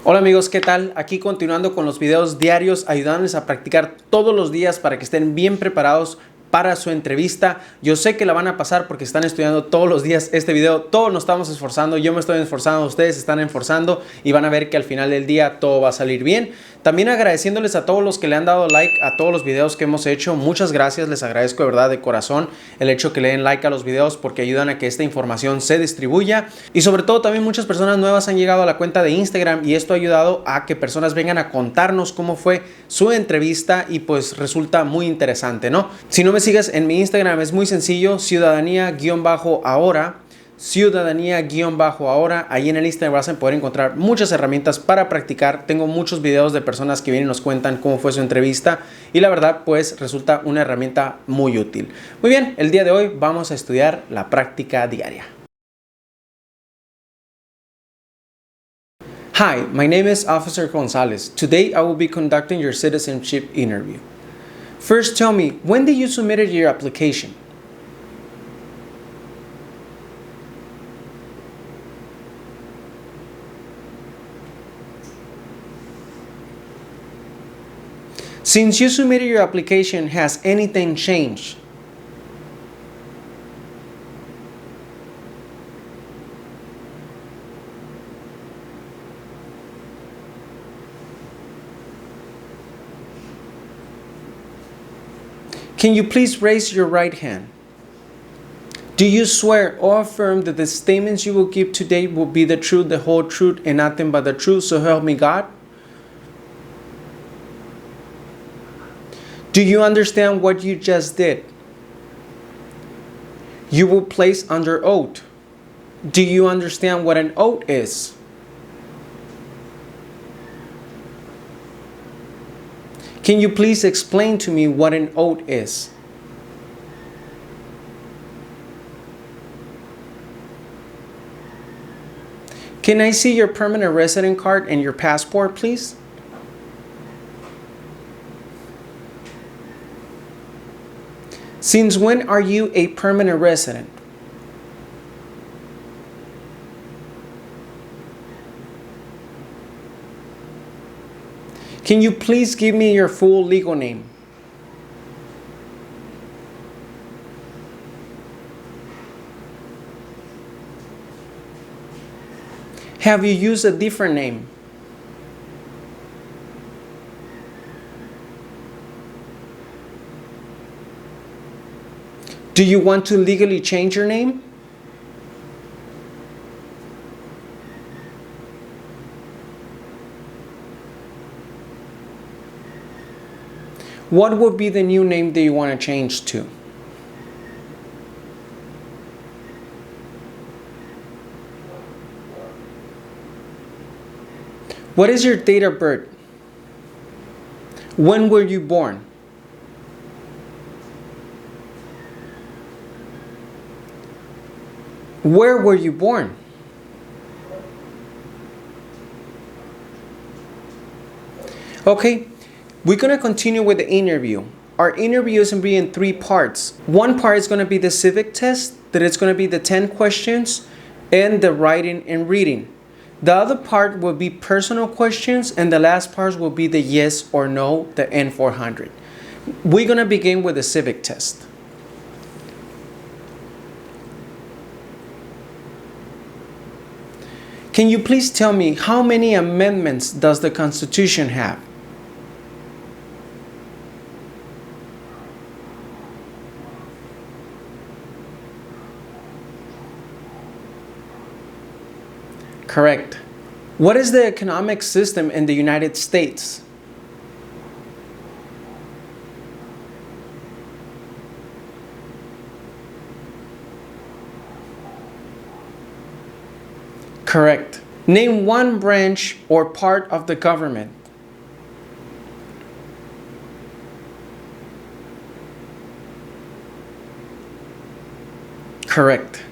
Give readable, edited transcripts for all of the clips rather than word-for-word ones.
Hola amigos, ¿qué tal? Aquí continuando con los videos diarios, ayudándoles a practicar todos los días para que estén bien preparados para su entrevista. Yo sé que la van a pasar porque están estudiando todos los días este video. Todos nos estamos esforzando, yo me estoy esforzando, ustedes se están esforzando y van a ver que al final del día todo va a salir bien. También agradeciéndoles a todos los que le han dado like a todos los videos que hemos hecho. Muchas gracias, les agradezco de verdad de corazón el hecho que le den like a los videos porque ayudan a que esta información se distribuya. Y sobre todo también muchas personas nuevas han llegado a la cuenta de Instagram y esto ha ayudado a que personas vengan a contarnos cómo fue su entrevista y pues resulta muy interesante, ¿no? Si no me sigues en mi Instagram es muy sencillo, ciudadanía-ahora. Ciudadanía-ahora, ahí en el Instagram vas a poder encontrar muchas herramientas para practicar. Tengo muchos videos de personas que vienen y nos cuentan cómo fue su entrevista y la verdad pues resulta una herramienta muy útil. Muy bien, el día de hoy vamos a estudiar la práctica diaria. Hi, my name is Officer Gonzalez. Today I will be conducting your citizenship interview. First, tell me, when did you submit your application? Since you submitted your application, has anything changed? Can you please raise your right hand? Do you swear or affirm that the statements you will give today will be the truth, the whole truth, and nothing but the truth, so help me God? Do you understand what you just did? You will place under oath. Do you understand what an oath is? Can you please explain to me what an oath is? Can I see your permanent resident card and your passport, please? Since when are you a permanent resident? Can you please give me your full legal name? Have you used a different name? Do you want to legally change your name? What would be the new name that you want to change to? What is your date of birth? When were you born? Where were you born? Okay, we're going to continue with the interview. Our interview is going to be in 3 parts. One part is going to be the civic test, that it's going to be the 10 questions and the writing and reading. The other part will be personal questions and the last part will be the yes or no, the N400. We're going to begin with the civic test. Can you please tell me how many amendments does the Constitution have? Correct. What is the economic system in the United States? Correct. Name one branch or part of the government. Correct.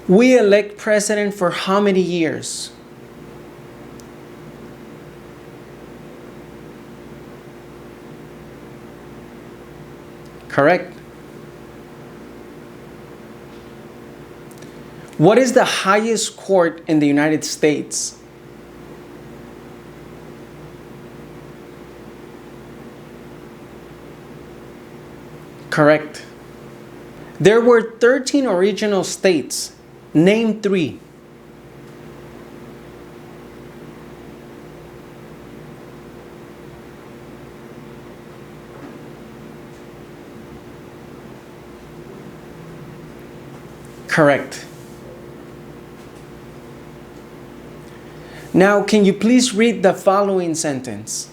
We elect president for how many years? Correct. What is the highest court in the United States? Correct. There were 13 original states. Name 3. Correct. Now, can you please read the following sentence?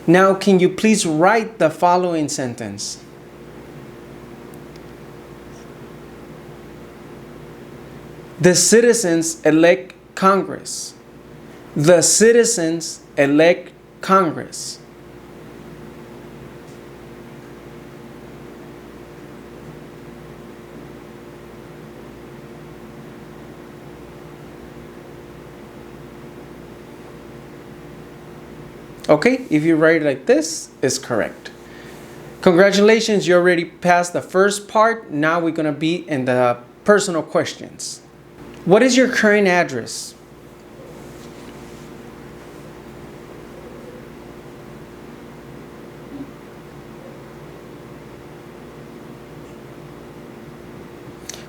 Now, can you please write the following sentence? The citizens elect Congress. The citizens elect Congress. Okay, if you write it like this, it's correct. Congratulations, you already passed the first part. Now we're going to be in the personal questions. What is your current address?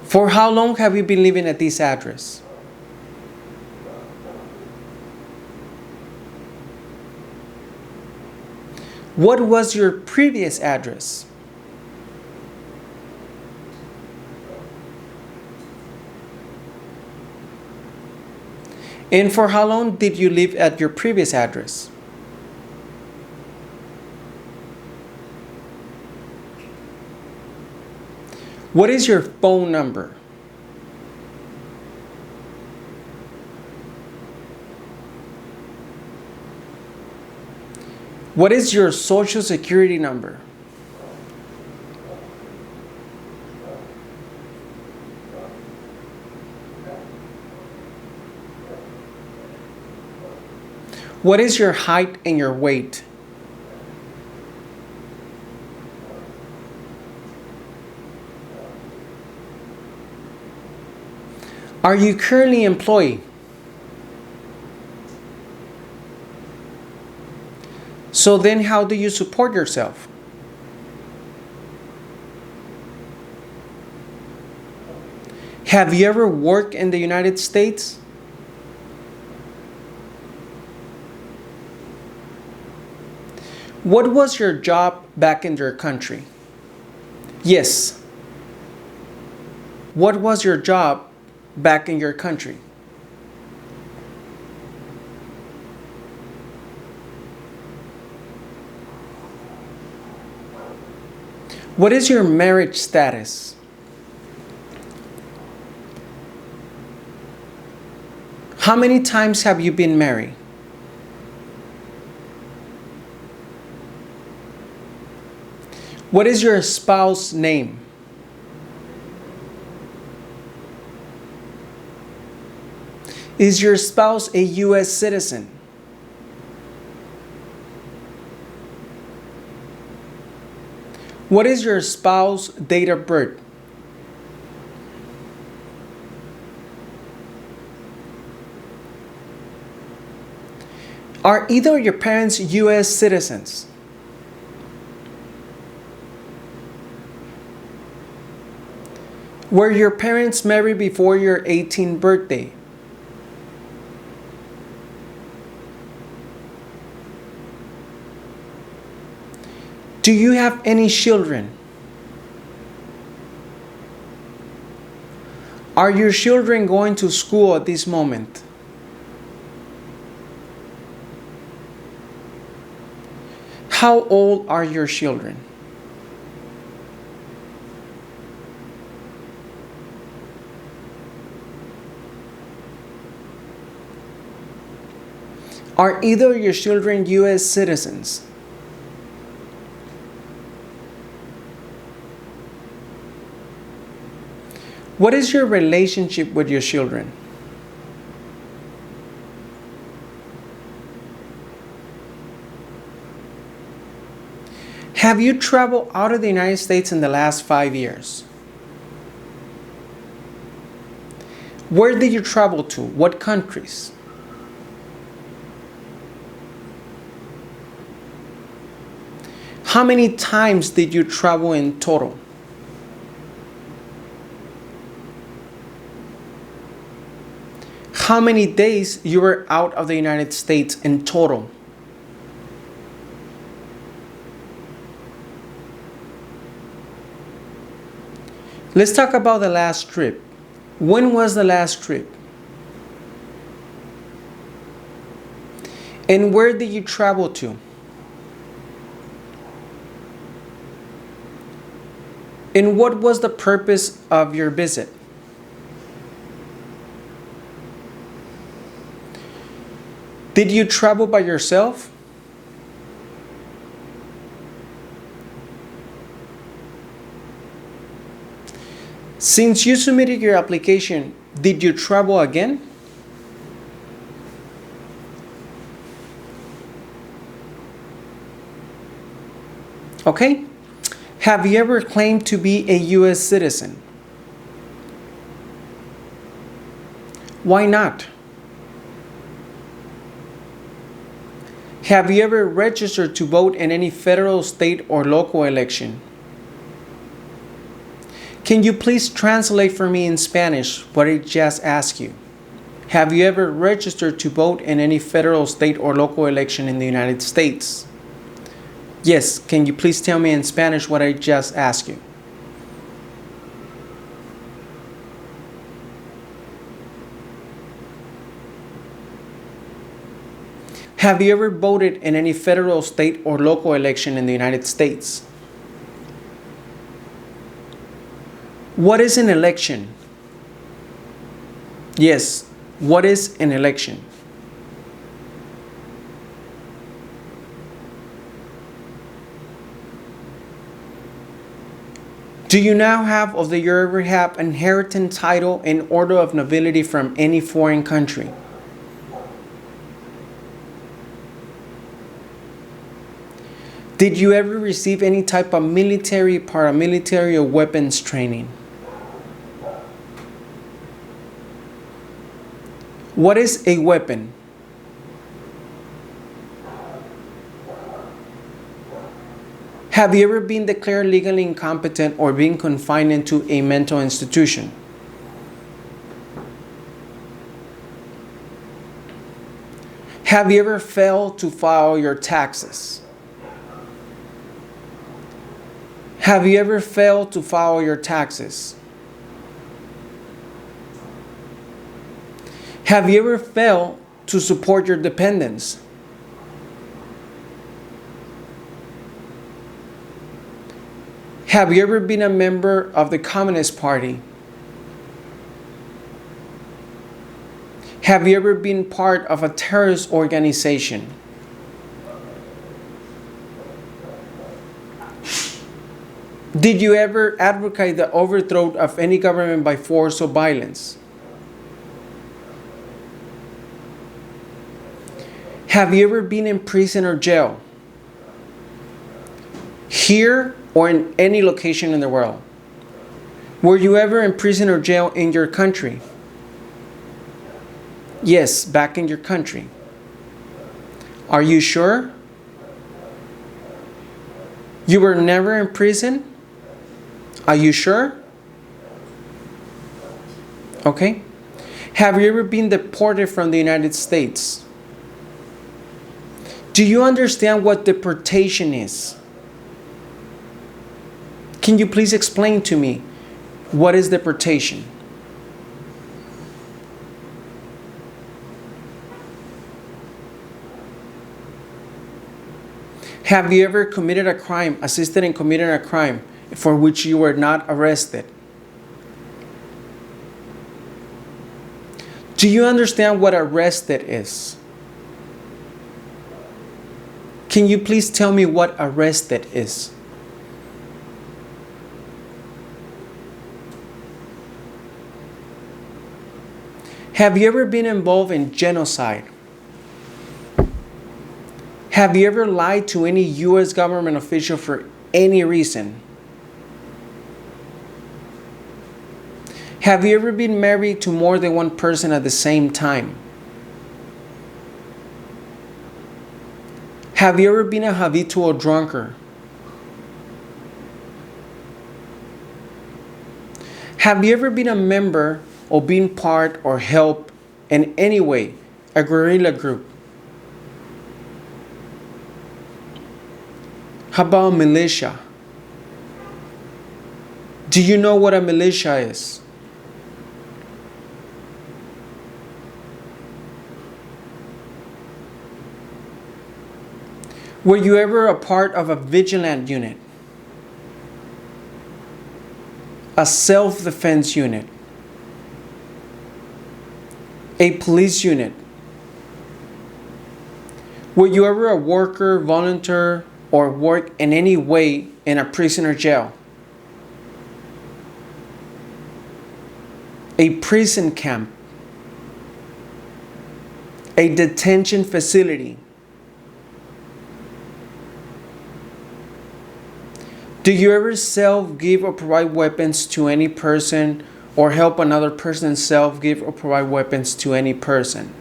For how long have you been living at this address? What was your previous address? And for how long did you live at your previous address? What is your phone number? What is your social security number? What is your height and your weight? Are you currently employed? So then how do you support yourself? Have you ever worked in the United States? What was your job back in your country? Yes. What was your job back in your country? What is your marriage status? How many times have you been married? What is your spouse's name? Is your spouse a U.S. citizen? What is your spouse's date of birth? Are either of your parents U.S. citizens? Were your parents married before your 18th birthday? Do you have any children? Are your children going to school at this moment? How old are your children? Are either of your children U.S. citizens? What is your relationship with your children? Have you traveled out of the United States in the last 5 years? Where did you travel to? What countries? How many times did you travel in total? How many days you were out of the United States in total? Let's talk about the last trip. When was the last trip? And where did you travel to? And what was the purpose of your visit? Did you travel by yourself? Since you submitted your application, did you travel again? Okay. Have you ever claimed to be a U.S. citizen? Why not? Have you ever registered to vote in any federal, state, or local election? Can you please translate for me in Spanish what I just asked you? Have you ever registered to vote in any federal, state, or local election in the United States? Yes, can you please tell me in Spanish what I just asked you? Have you ever voted in any federal, state, or local election in the United States? What is an election? Yes, what is an election? Do you now have or do you ever have inheritance title and order of nobility from any foreign country? Did you ever receive any type of military, paramilitary, or weapons training? What is a weapon? Have you ever been declared legally incompetent or been confined into a mental institution? Have you ever failed to file your taxes? Have you ever failed to file your taxes? Have you ever failed to support your dependents? Have you ever been a member of the Communist Party? Have you ever been part of a terrorist organization? Did you ever advocate the overthrow of any government by force or violence? Have you ever been in prison or jail? Here or in any location in the world? Were you ever in prison or jail in your country? Yes, back in your country. Are you sure? You were never in prison? Are you sure? Okay. Have you ever been deported from the United States? Do you understand what deportation is? Can you please explain to me what is deportation? Have you ever committed a crime, assisted in committing a crime for which you were not arrested? Do you understand what arrested is? Can you please tell me what arrested is? Have you ever been involved in genocide? Have you ever lied to any U.S. government official for any reason? Have you ever been married to more than one person at the same time? Have you ever been a habitual drunkard? Have you ever been a member or been part or helped in any way a guerrilla group? How about a militia? Do you know what a militia is? Were you ever a part of a vigilante unit? A self-defense unit? A police unit? Were you ever a worker, volunteer, or work in any way in a prison or jail? A prison camp? A detention facility? Do you ever give or provide weapons to any person or help another person give or provide weapons to any person?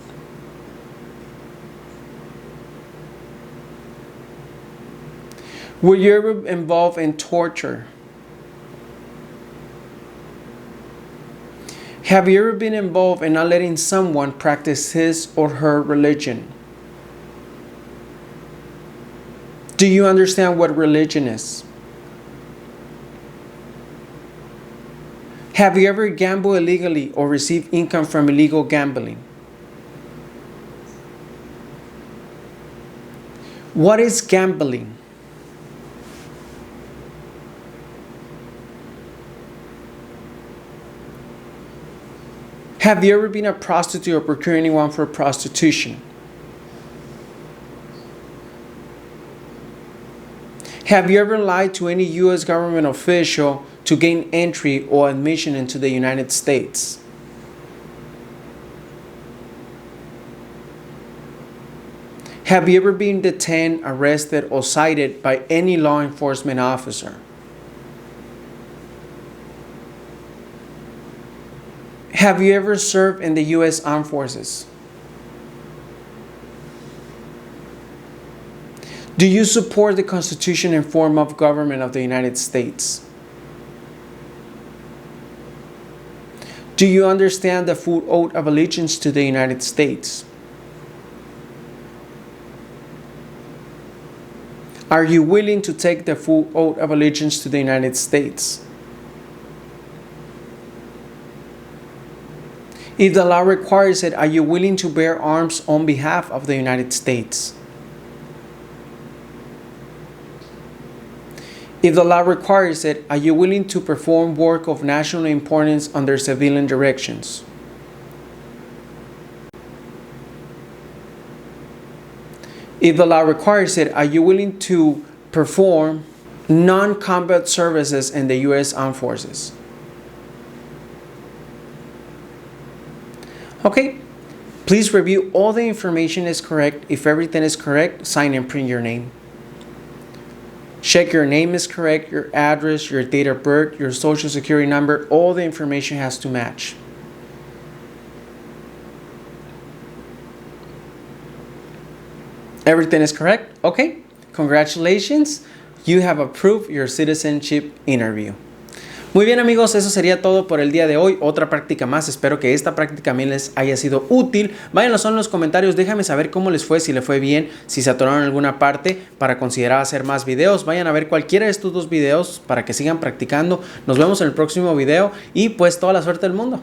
Were you ever involved in torture? Have you ever been involved in not letting someone practice his or her religion? Do you understand what religion is? Have you ever gambled illegally or received income from illegal gambling? What is gambling? Have you ever been a prostitute or procured anyone for prostitution? Have you ever lied to any U.S. government official to gain entry or admission into the United States? Have you ever been detained, arrested, or cited by any law enforcement officer? Have you ever served in the U.S. Armed Forces? Do you support the Constitution and form of government of the United States? Do you understand the full oath of allegiance to the United States? Are you willing to take the full oath of allegiance to the United States? If the law requires it, are you willing to bear arms on behalf of the United States? If the law requires it, are you willing to perform work of national importance under civilian directions? If the law requires it, are you willing to perform non-combat services in the U.S. Armed Forces? Okay, please review all the information is correct. If everything is correct, sign and print your name. Check your name is correct, your address, your date of birth, your social security number, all the information has to match. Everything is correct? Okay, congratulations. You have approved your citizenship interview. Muy bien amigos, eso sería todo por el día de hoy. Otra práctica más. Espero que esta práctica también les haya sido útil. Váyanlo en los comentarios. Déjame saber cómo les fue, si les fue bien, si se atoraron en alguna parte para considerar hacer más videos. Vayan a ver cualquiera de estos dos videos para que sigan practicando. Nos vemos en el próximo video y pues toda la suerte del mundo.